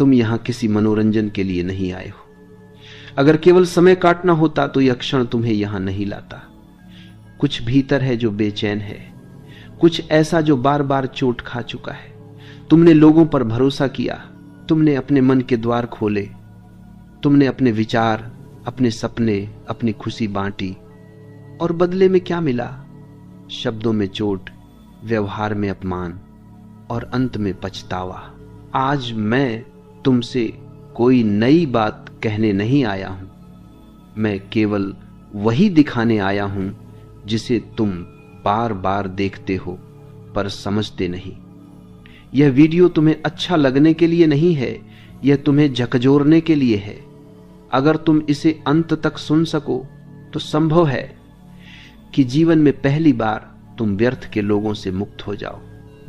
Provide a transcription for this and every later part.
तुम यहां किसी मनोरंजन के लिए नहीं आए हो। अगर केवल समय काटना होता तो यह क्षण तुम्हें यहां नहीं लाता। कुछ भीतर है जो बेचैन है, कुछ ऐसा जो बार बार चोट खा चुका है। तुमने लोगों पर भरोसा किया, तुमने अपने मन के द्वार खोले, तुमने अपने विचार, अपने सपने, अपनी खुशी बांटी, और बदले में क्या मिला? शब्दों में चोट, व्यवहार में अपमान और अंत में पछतावा। आज मैं तुमसे कोई नई बात कहने नहीं आया हूं, मैं केवल वही दिखाने आया हूं जिसे तुम बार बार देखते हो पर समझते नहीं। यह वीडियो तुम्हें अच्छा लगने के लिए नहीं है, यह तुम्हें झकझोरने के लिए है। अगर तुम इसे अंत तक सुन सको तो संभव है कि जीवन में पहली बार तुम व्यर्थ के लोगों से मुक्त हो जाओ।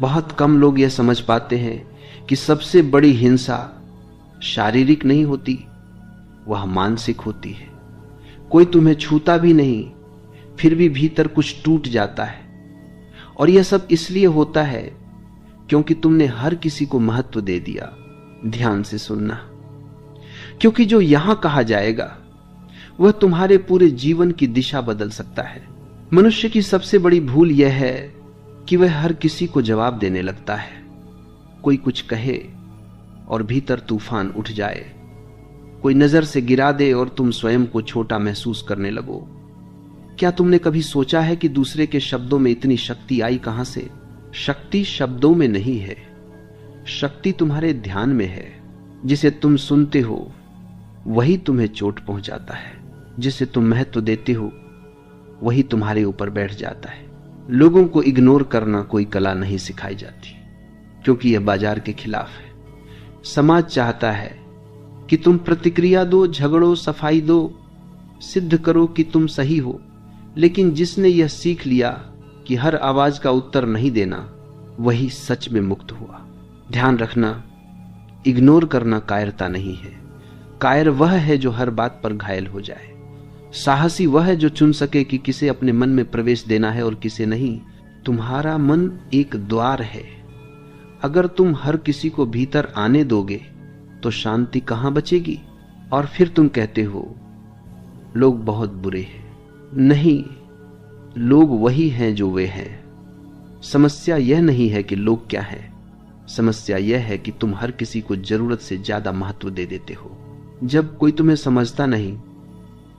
बहुत कम लोग यह समझ पाते हैं कि सबसे बड़ी हिंसा शारीरिक नहीं होती, वह मानसिक होती है। कोई तुम्हें छूता भी नहीं, फिर भी भीतर कुछ टूट जाता है। और यह सब इसलिए होता है क्योंकि तुमने हर किसी को महत्व दे दिया। ध्यान से सुनना, क्योंकि जो यहां कहा जाएगा वह तुम्हारे पूरे जीवन की दिशा बदल सकता है। मनुष्य की सबसे बड़ी भूल यह है कि वह हर किसी को जवाब देने लगता है। कोई कुछ कहे और भीतर तूफान उठ जाए, कोई नजर से गिरा दे और तुम स्वयं को छोटा महसूस करने लगो। क्या तुमने कभी सोचा है कि दूसरे के शब्दों में इतनी शक्ति आई कहां से? शक्ति शब्दों में नहीं है, शक्ति तुम्हारे ध्यान में है। जिसे तुम सुनते हो वही तुम्हें चोट पहुंचाता है, जिसे तुम महत्व देते हो वही तुम्हारे ऊपर बैठ जाता है। लोगों को इग्नोर करना कोई कला नहीं सिखाई जाती, क्योंकि यह बाजार के खिलाफ है। समाज चाहता है कि तुम प्रतिक्रिया दो, झगड़ो, सफाई दो, सिद्ध करो कि तुम सही हो। लेकिन जिसने यह सीख लिया कि हर आवाज का उत्तर नहीं देना, वही सच में मुक्त हुआ। ध्यान रखना, इग्नोर करना कायरता नहीं है। कायर वह है जो हर बात पर घायल हो जाए। साहसी वह है जो चुन सके कि किसे अपने मन में प्रवेश देना है और किसे नहीं। तुम्हारा मन एक द्वार है, अगर तुम हर किसी को भीतर आने दोगे तो शांति कहां बचेगी? और फिर तुम कहते हो लोग बहुत बुरे हैं। नहीं, लोग वही हैं जो वे हैं। समस्या यह नहीं है कि लोग क्या हैं, समस्या यह है कि तुम हर किसी को जरूरत से ज्यादा महत्व दे देते हो। जब कोई तुम्हें समझता नहीं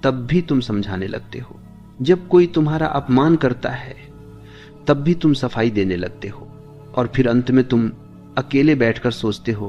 तब भी तुम समझाने लगते हो। जब कोई तुम्हारा अपमान करता है तब भी तुम सफाई देने लगते हो। और फिर अंत में तुम अकेले बैठकर सोचते हो